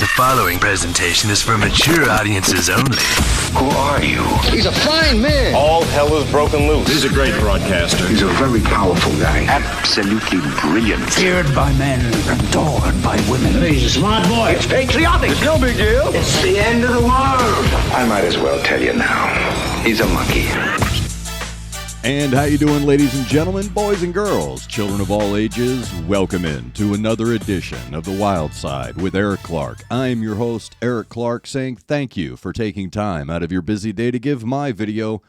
The following presentation is for mature audiences only. Who are you? He's a fine man. All hell is broken loose. He's a great broadcaster. He's a very powerful guy. Absolutely brilliant. Feared by men, adored by women. He's a smart boy. It's patriotic. It's no big deal. It's the end of the world. I might as well tell you now. He's a monkey. And how you doing, ladies and gentlemen, boys and girls, children of all ages? Welcome in to another edition of The Wild Side with Eric Clark. I'm your host, Eric Clark, saying thank you for taking time out of your busy day to give my video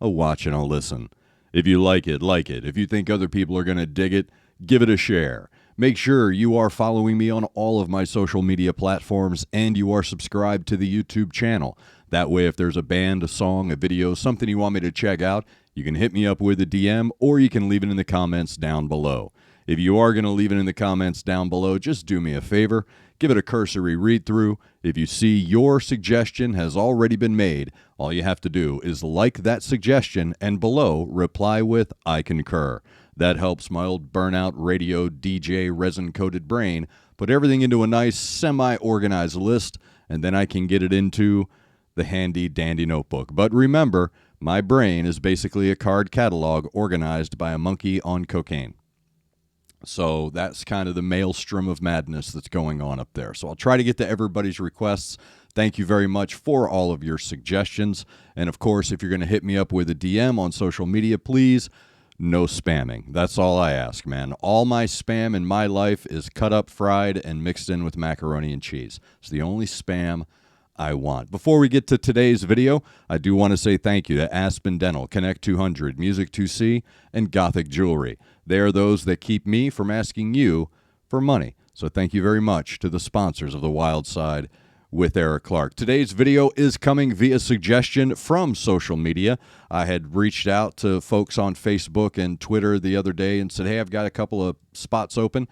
a watch and a listen. If you like it, like it. If you think other people are going to dig it, give it a share. Make sure you are following me on all of my social media platforms and you are subscribed to the YouTube channel. That way, if there's a band, a song, a video, something you want me to check out, you can hit me up with a DM or you can leave it in the comments down below. If you are going to leave it in the comments down below, just do me a favor. Give it a cursory read through. If you see your suggestion has already been made, all you have to do is like that suggestion and below reply with I concur. That helps my old burnout radio DJ resin-coated brain put everything into a nice semi-organized list, and then I can get it into the handy-dandy notebook. But remember, my brain is basically a card catalog organized by a monkey on cocaine. So that's kind of the maelstrom of madness that's going on up there. So I'll try to get to everybody's requests. Thank you very much for all of your suggestions. And of course, if you're going to hit me up with a DM on social media, please, no spamming. That's all I ask, man. All my spam in my life is cut up, fried, and mixed in with macaroni and cheese. It's the only spam I want. Before we get to today's video, I do want to say thank you to Aspen Dental, Connect 200, Music 2C, and Gothic Jewelry. They are those that keep me from asking you for money. So thank you very much to the sponsors of The Wild Side with Eric Clark. Today's video is coming via suggestion from social media. I had reached out to folks on Facebook and Twitter the other day and said, hey, I've got a couple of spots open.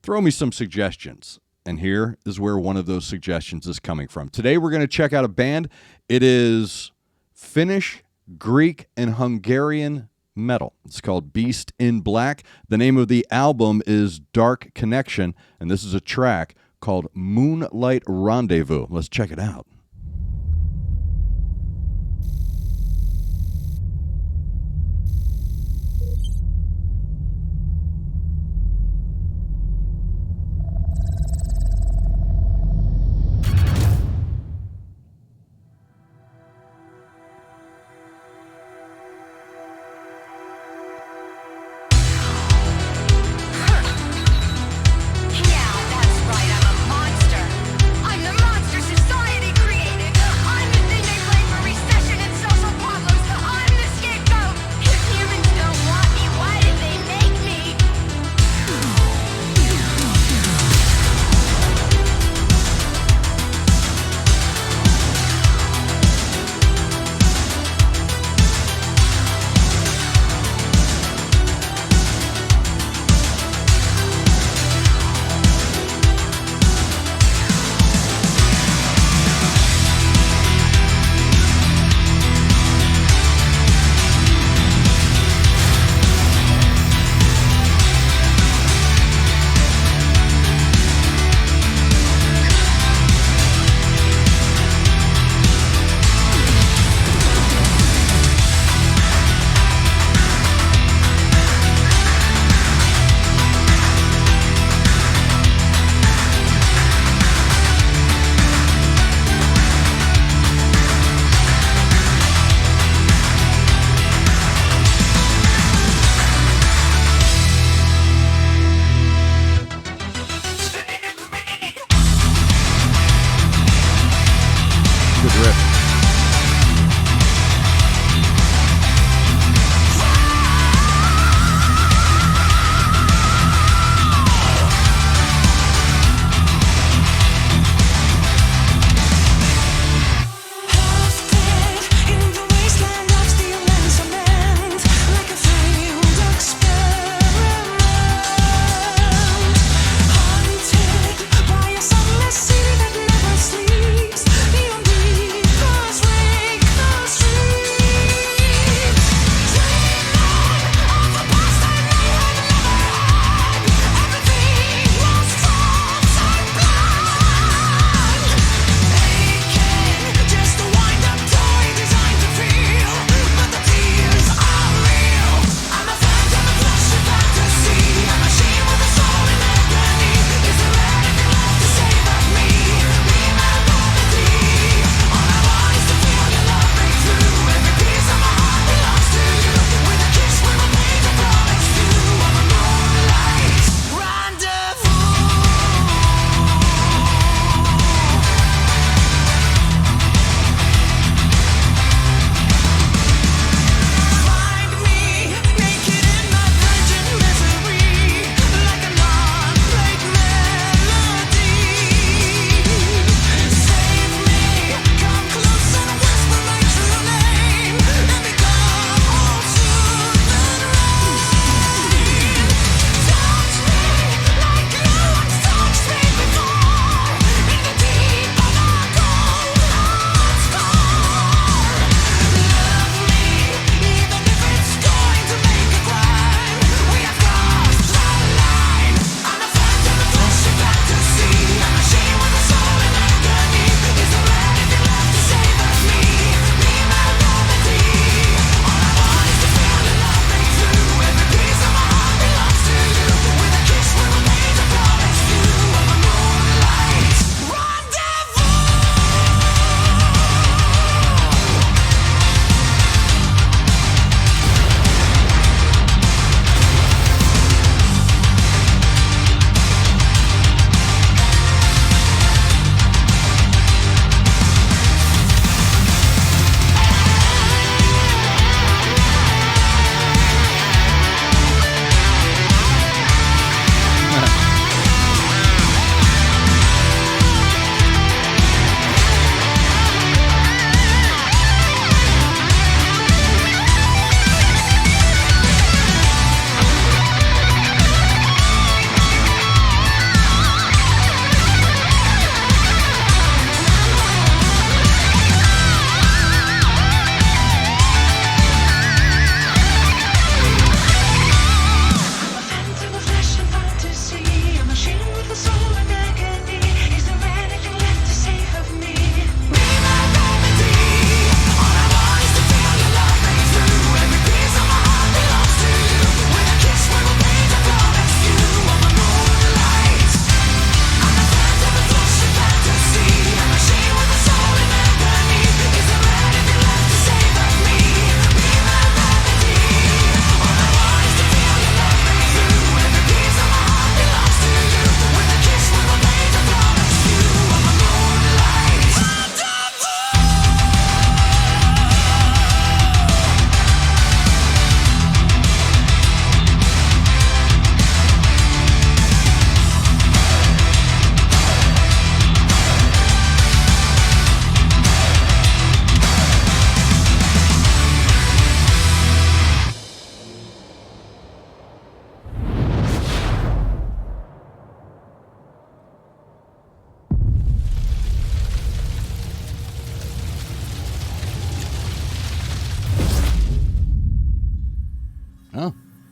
Throw me some suggestions. And here is where one of those suggestions is coming from. Today we're going to check out a band. It is Finnish, Greek, and Hungarian metal. It's called Beast in Black. The name of the album is Dark Connection, and this is a track called Moonlight Rendezvous. Let's check it out. Yeah, that's right, I'm a monster. I'm the monster society created.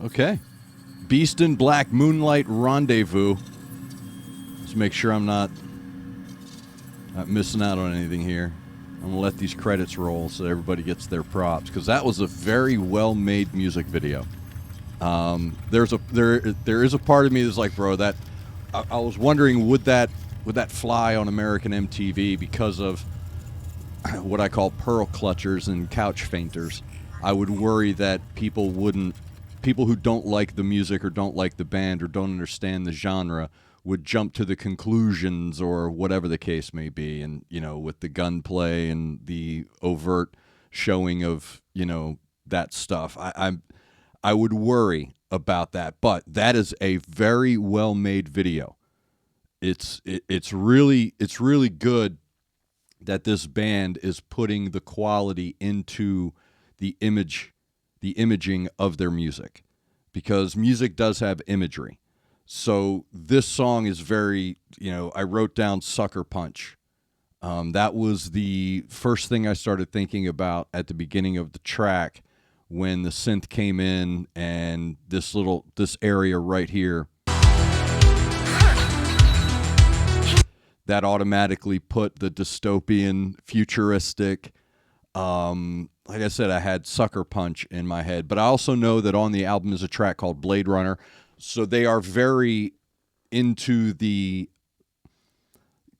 Okay. Beast in Black, Moonlight, Rendezvous. Let's make sure I'm not missing out on anything here. I'm going to let these credits roll so everybody gets their props, because that was a very well-made music video. There is a part of me that's like, bro, that I was wondering, would that fly on American MTV because of what I call pearl clutchers and couch fainters. I would worry that people who don't like the music or don't like the band or don't understand the genre would jump to the conclusions or whatever the case may be. And, with the gunplay and the overt showing of, that stuff, I would worry about that. But that is a very well-made video. It's really good that this band is putting the quality into the imaging of their music, because music does have imagery. So this song is very, I wrote down Sucker Punch. That was the first thing I started thinking about at the beginning of the track when the synth came in, and this area right here, that automatically put the dystopian, futuristic, like I said, I had Sucker Punch in my head. But I also know that on the album is a track called Blade Runner. So they are very into the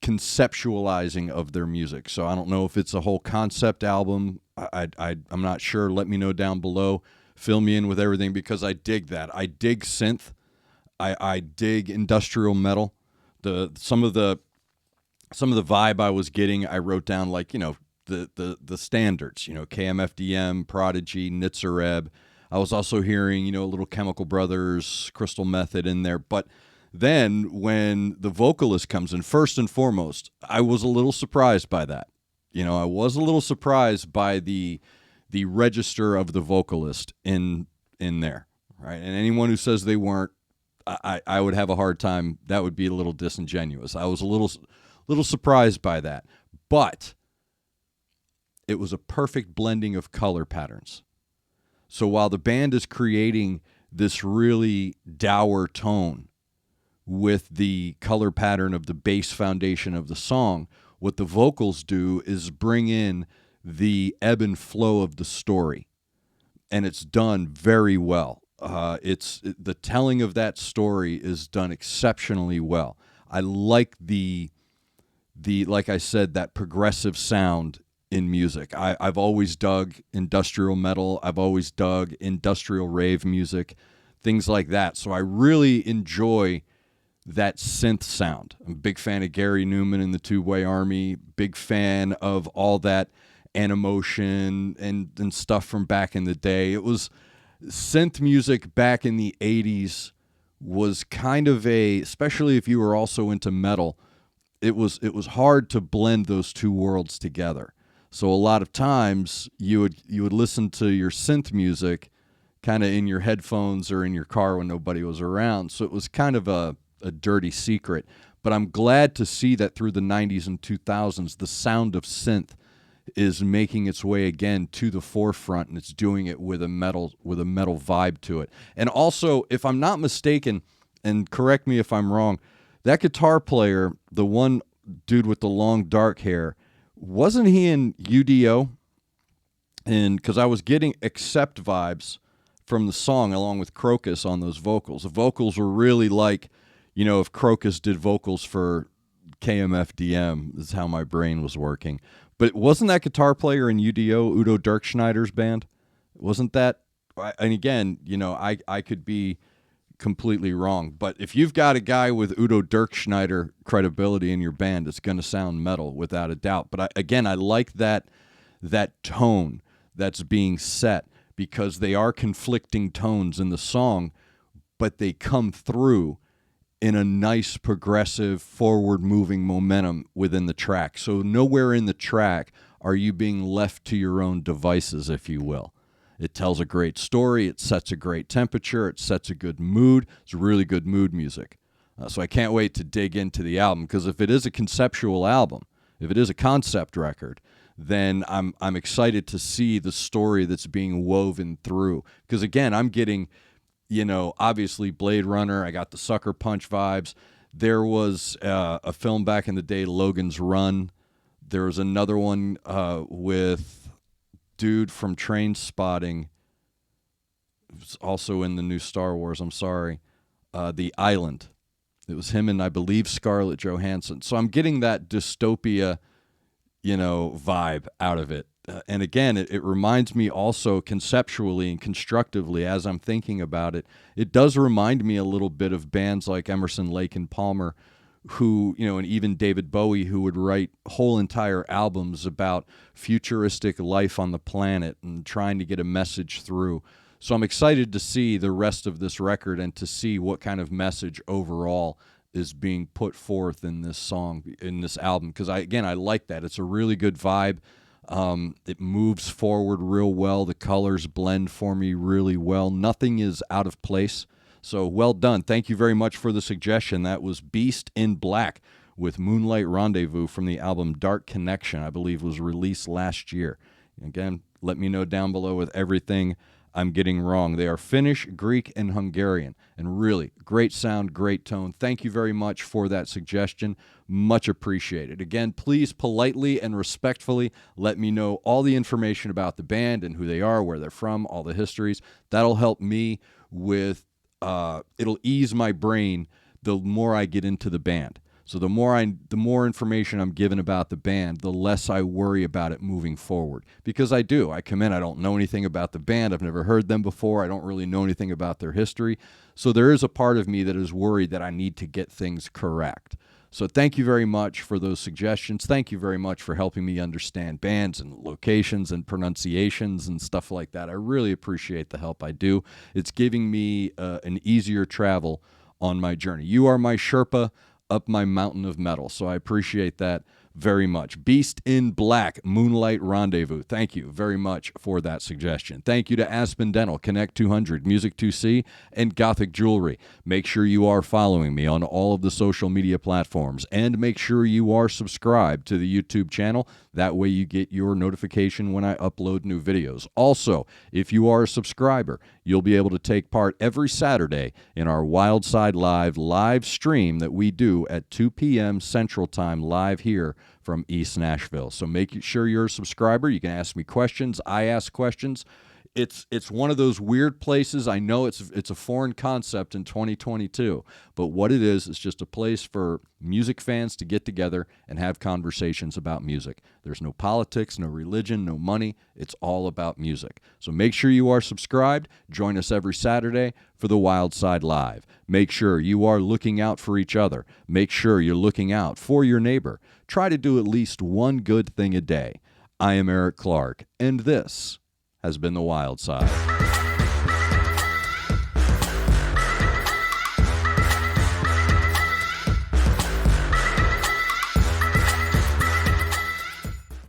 conceptualizing of their music. So I don't know if it's a whole concept album. I'm not sure. Let me know down below. Fill me in with everything, because I dig that. I dig synth. I dig industrial metal. Some of the vibe I was getting, I wrote down, like, the standards, KMFDM, Prodigy, Nitzareb. I was also hearing, a little Chemical Brothers, Crystal Method in there. But then when the vocalist comes in, first and foremost, I was a little surprised by that. I was a little surprised by the register of the vocalist in there, right? And anyone who says they weren't, I would have a hard time. That would be a little disingenuous. I was a little surprised by that. But it was a perfect blending of color patterns. So while the band is creating this really dour tone with the color pattern of the bass foundation of the song, what the vocals do is bring in the ebb and flow of the story. And it's done very well. The telling of that story is done exceptionally well. I like like I said, that progressive sound in music. I've always dug industrial metal. I've always dug industrial rave music, things like that. So I really enjoy that synth sound. I'm a big fan of Gary Newman and the Two-Way Army, big fan of all that Animotion and stuff from back in the day. It was synth music back in the 80s was kind of especially if you were also into metal, it was hard to blend those two worlds together. So a lot of times you would listen to your synth music kind of in your headphones or in your car when nobody was around. So it was kind of a dirty secret. But I'm glad to see that through the 90s and 2000s, the sound of synth is making its way again to the forefront, and it's doing it with a metal vibe to it. And also, if I'm not mistaken, and correct me if I'm wrong, that guitar player, the one dude with the long dark hair, wasn't he in UDO? And because I was getting Accept vibes from the song along with Crocus on those vocals. The vocals were really like, if Crocus did vocals for KMFDM, is how my brain was working. But wasn't that guitar player in UDO, Udo Dirkschneider's band? Wasn't that? And again, I could be completely wrong. But if you've got a guy with Udo Dirkschneider credibility in your band, it's going to sound metal without a doubt. But I like that tone that's being set, because they are conflicting tones in the song, but they come through in a nice progressive forward-moving momentum within the track. So nowhere in the track are you being left to your own devices, if you will. It tells a great story. It sets a great temperature. It sets a good mood. It's really good mood music. So I can't wait to dig into the album, because if it is a conceptual album, if it is a concept record, then I'm excited to see the story that's being woven through. Because again, I'm getting obviously Blade Runner. I got the Sucker Punch vibes. There was a film back in the day, Logan's Run. There was another one with dude from Train Spotting. It was also in the new Star Wars. I'm sorry. The Island. It was him and I believe Scarlett Johansson. So I'm getting that dystopia, vibe out of it. And again, it reminds me also conceptually and constructively as I'm thinking about it. It does remind me a little bit of bands like Emerson, Lake and Palmer, who, and even David Bowie, who would write whole entire albums about futuristic life on the planet and trying to get a message through. So I'm excited to see the rest of this record and to see what kind of message overall is being put forth in this song, in this album. Because I like that. It's a really good vibe. It moves forward real well. The colors blend for me really well. Nothing is out of place. So well done. Thank you very much for the suggestion. That was Beast in Black with Moonlight Rendezvous from the album Dark Connection, I believe was released last year. Again, let me know down below with everything I'm getting wrong. They are Finnish, Greek, and Hungarian. And really, great sound, great tone. Thank you very much for that suggestion. Much appreciated. Again, please politely and respectfully let me know all the information about the band and who they are, where they're from, all the histories. That'll help me with, it'll ease my brain the more I get into the band. So the more information I'm given about the band, the less I worry about it moving forward. Because I come in, I don't know anything about the band. I've never heard them before. I don't really know anything about their history. So there is a part of me that is worried that I need to get things correct. So thank you very much for those suggestions. Thank you very much for helping me understand bands and locations and pronunciations and stuff like that. I really appreciate the help I do. It's giving me an easier travel on my journey. You are my Sherpa up my mountain of metal. So I appreciate that very much. Beast in Black, Moonlight Rendezvous. Thank you very much for that suggestion. Thank you to Aspen Dental, Connect 200, Music 2C, and Gothic Jewelry. Make sure you are following me on all of the social media platforms, and make sure you are subscribed to the YouTube channel. That way you get your notification when I upload new videos. Also, if you are a subscriber, you'll be able to take part every Saturday in our Wild Side live stream that we do at 2 p.m. Central Time live here from East Nashville. So make sure you're a subscriber. You can ask me questions. I ask questions. It's one of those weird places. I know it's a foreign concept in 2022, but what it is just a place for music fans to get together and have conversations about music. There's no politics, no religion, no money. It's all about music. So make sure you are subscribed. Join us every Saturday for the Wild Side Live. Make sure you are looking out for each other. Make sure you're looking out for your neighbor. Try to do at least one good thing a day. I am Eric Clark, and this has been The Wild Side.